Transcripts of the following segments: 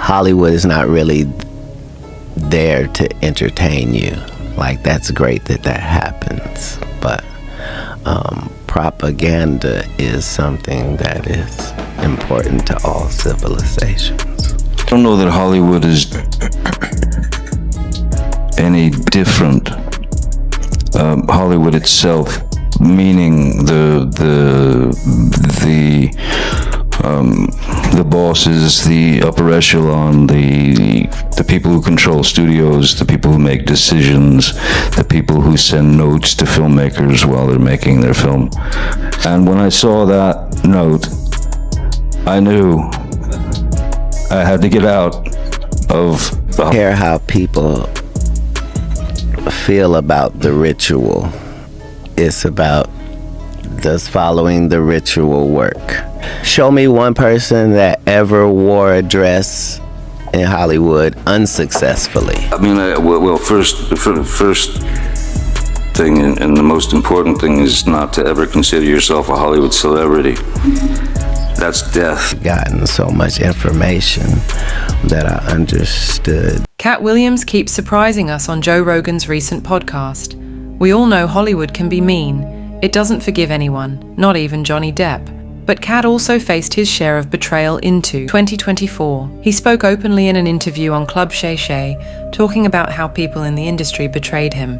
Hollywood is not really there to entertain you. Like, that's great that happens, but propaganda is something that is important to all civilizations. I don't know that Hollywood is any different. Hollywood itself, meaning the bosses, the upper echelon, the people who control studios, the people who make decisions, the people who send notes to filmmakers while they're making their film. And when I saw that note, I knew I had to get out of the... I care how people feel about the ritual. It's about, does following the ritual work? Show me one person that ever wore a dress in Hollywood unsuccessfully. I mean, the first thing and the most important thing is not to ever consider yourself a Hollywood celebrity. That's death. I've gotten so much information that I understood. Katt Williams keeps surprising us on Joe Rogan's recent podcast. We all know Hollywood can be mean. It doesn't forgive anyone, not even Johnny Depp. But Katt also faced his share of betrayal into 2024. He spoke openly in an interview on Club Shay Shay, talking about how people in the industry betrayed him,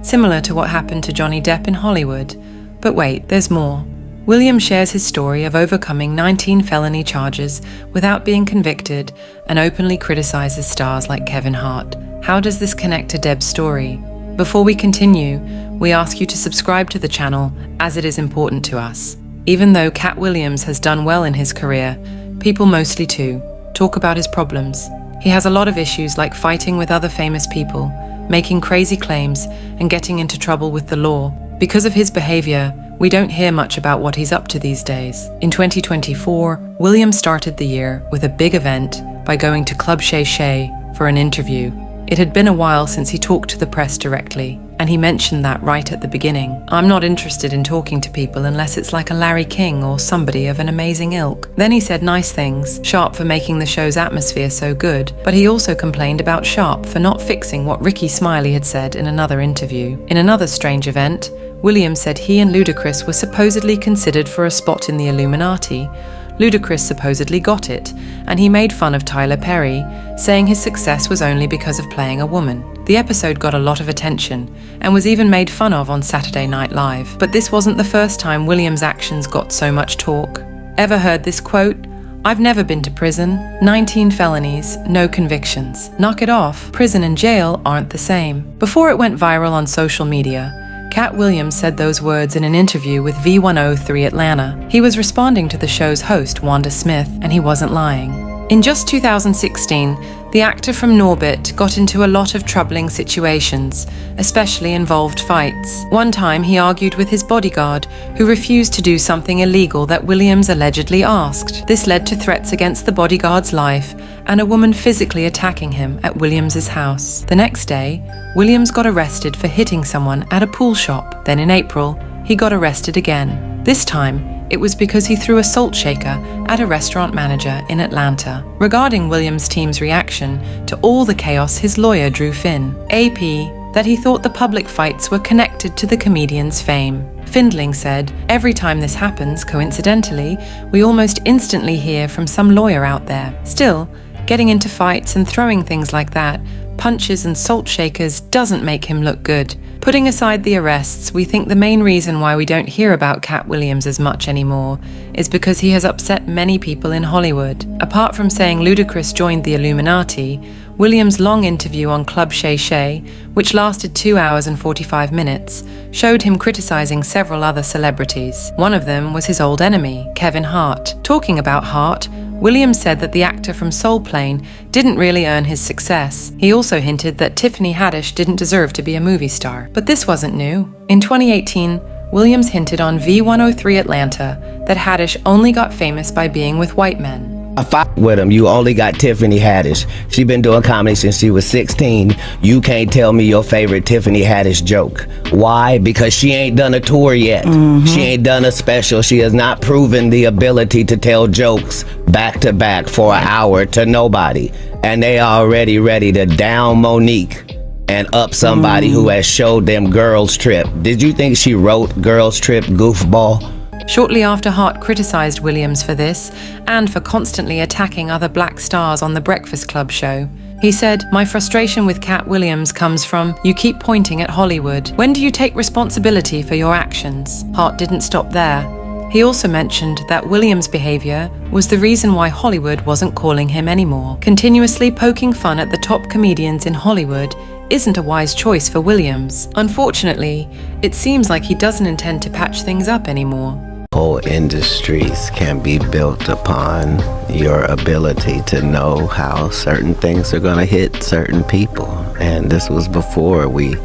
similar to what happened to Johnny Depp in Hollywood. But wait, there's more. Williams shares his story of overcoming 19 felony charges without being convicted and openly criticizes stars like Kevin Hart. How does this connect to Depp's story? Before we continue, we ask you to subscribe to the channel, as it is important to us. Even though Katt Williams has done well in his career, people mostly too talk about his problems. He has a lot of issues like fighting with other famous people, making crazy claims, and getting into trouble with the law. Because of his behavior, we don't hear much about what he's up to these days. In 2024, Williams started the year with a big event by going to Club Shay Shay for an interview. It had been a while since he talked to the press directly, and he mentioned that right at the beginning. I'm not interested in talking to people unless it's like a Larry King or somebody of an amazing ilk. Then he said nice things, Sharp for making the show's atmosphere so good, but he also complained about Sharp for not fixing what Ricky Smiley had said in another interview. In another strange event, Williams said he and Ludacris were supposedly considered for a spot in the Illuminati. Ludacris supposedly got it, and he made fun of Tyler Perry, saying his success was only because of playing a woman. The episode got a lot of attention, and was even made fun of on Saturday Night Live. But this wasn't the first time Williams' actions got so much talk. Ever heard this quote? "I've never been to prison. 19 felonies, no convictions. Knock it off. Prison and jail aren't the same." Before it went viral on social media, Katt Williams said those words in an interview with V103 Atlanta. He was responding to the show's host, Wanda Smith, and he wasn't lying. In just 2016, the actor from Norbit got into a lot of troubling situations, especially involved fights. One time, he argued with his bodyguard, who refused to do something illegal that Williams allegedly asked. This led to threats against the bodyguard's life and a woman physically attacking him at Williams's house. The next day, Williams got arrested for hitting someone at a pool shop. Then in April, he got arrested again. This time, it was because he threw a salt shaker at a restaurant manager in Atlanta. Regarding Williams' team's reaction to all the chaos, his lawyer Drew Finn, AP, that he thought the public fights were connected to the comedian's fame. Findling said, "Every time this happens, coincidentally, we almost instantly hear from some lawyer out there. Still, getting into fights and throwing things like that, punches and salt shakers, doesn't make him look good." Putting aside the arrests, we think the main reason why we don't hear about Katt Williams as much anymore is because he has upset many people in Hollywood. Apart from saying Ludacris joined the Illuminati, Williams' long interview on Club Shay Shay, which lasted 2 hours and 45 minutes, showed him criticizing several other celebrities. One of them was his old enemy, Kevin Hart. Talking about Hart, Williams said that the actor from Soul Plane didn't really earn his success. He also hinted that Tiffany Haddish didn't deserve to be a movie star. But this wasn't new. In 2018, Williams hinted on V103 Atlanta that Haddish only got famous by being with white men. I fought with him. You only got Tiffany Haddish. She been doing comedy since she was 16. You can't tell me your favorite Tiffany Haddish joke. Why? Because she ain't done a tour yet. She ain't done a special. She has not proven the ability to tell jokes back to back for an hour to nobody. And they already ready to down Monique and up somebody who has showed them Girls Trip. Did you think she wrote Girls Trip, goofball? Shortly after, Hart criticized Williams for this and for constantly attacking other black stars on The Breakfast Club show. He said, "My frustration with Katt Williams comes from, you keep pointing at Hollywood. When do you take responsibility for your actions?" Hart didn't stop there. He also mentioned that Williams' behavior was the reason why Hollywood wasn't calling him anymore. Continuously poking fun at the top comedians in Hollywood isn't a wise choice for Williams. Unfortunately, it seems like he doesn't intend to patch things up anymore. Whole industries can be built upon your ability to know how certain things are going to hit certain people. And this was before we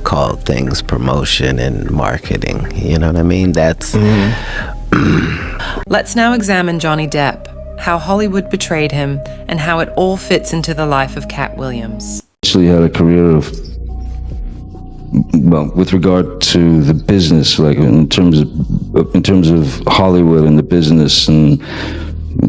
called things promotion and marketing. You know what I mean? That's... Let's now examine Johnny Depp, how Hollywood betrayed him, and how it all fits into the life of Katt Williams. Actually had a career of, well, with regard to the business, like in terms of Hollywood and the business and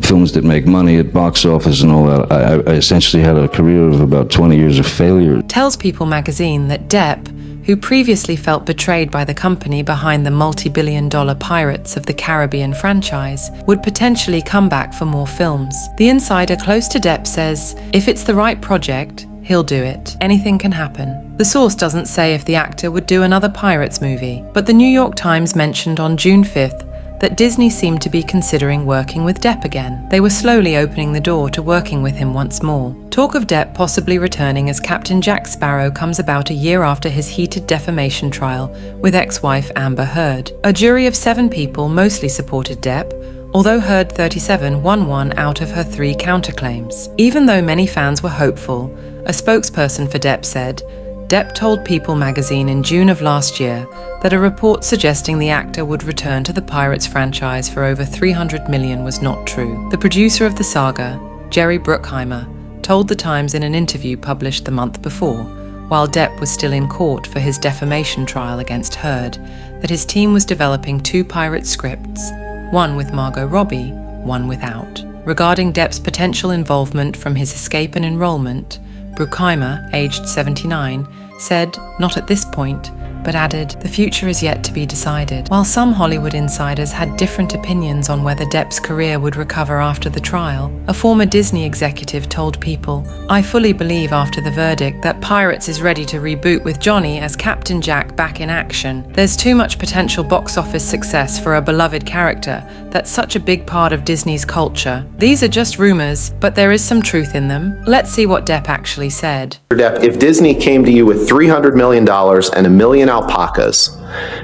films that make money at box office and all that, I essentially had a career of about 20 years of failure. Tells People magazine that Depp, who previously felt betrayed by the company behind the multi-billion-dollar Pirates of the Caribbean franchise, would potentially come back for more films. The insider close to Depp says, if it's the right project, he'll do it. Anything can happen. The source doesn't say if the actor would do another Pirates movie, but the New York Times mentioned on June 5th that Disney seemed to be considering working with Depp again. They were slowly opening the door to working with him once more. Talk of Depp possibly returning as Captain Jack Sparrow comes about a year after his heated defamation trial with ex-wife Amber Heard. A jury of 7 people mostly supported Depp, although Heard 37 won 1 out of her 3 counterclaims. Even though many fans were hopeful, a spokesperson for Depp said, Depp told People magazine in June of last year that a report suggesting the actor would return to the Pirates franchise for over $300 million was not true. The producer of the saga, Jerry Bruckheimer, told The Times in an interview published the month before, while Depp was still in court for his defamation trial against Heard, that his team was developing 2 pirate scripts, one with Margot Robbie, one without. Regarding Depp's potential involvement from his escape and enrollment, Bruckheimer, aged 79, said, "Not at this point," but added, "The future is yet to be decided." While some Hollywood insiders had different opinions on whether Depp's career would recover after the trial, a former Disney executive told People, "I fully believe after the verdict that Pirates is ready to reboot with Johnny as Captain Jack back in action. There's too much potential box office success for a beloved character that's such a big part of Disney's culture. These are just rumors, but there is some truth in them." Let's see what Depp actually said. Depp, if Disney came to you with $300 million and 1 million alpacas,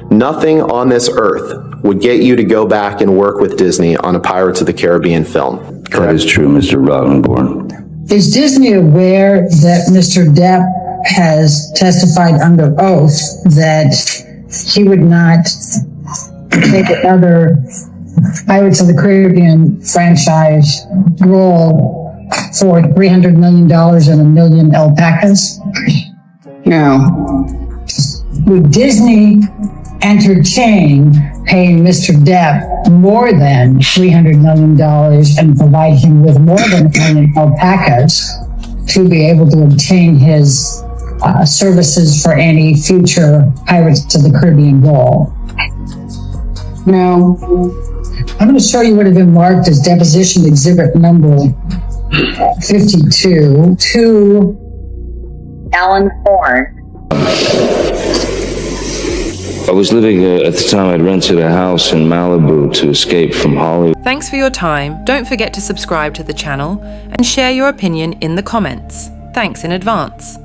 nothing on this earth would get you to go back and work with Disney on a Pirates of the Caribbean film. Correct? That is true, Mr. Rottenborn. Is Disney aware that Mr. Depp has testified under oath that he would not take another Pirates of the Caribbean franchise role for $300 million and 1 million alpacas? Now, would Disney entertain paying Mr. Depp more than $300 million and provide him with more than 1 million alpacas to be able to obtain his services for any future Pirates of the Caribbean role? Now, I'm going to show you what has been marked as deposition exhibit number 52 to Alan Horn. I was living, at the time I'd rented a house in Malibu to escape from Hollywood. Thanks for your time. Don't forget to subscribe to the channel and share your opinion in the comments. Thanks in advance.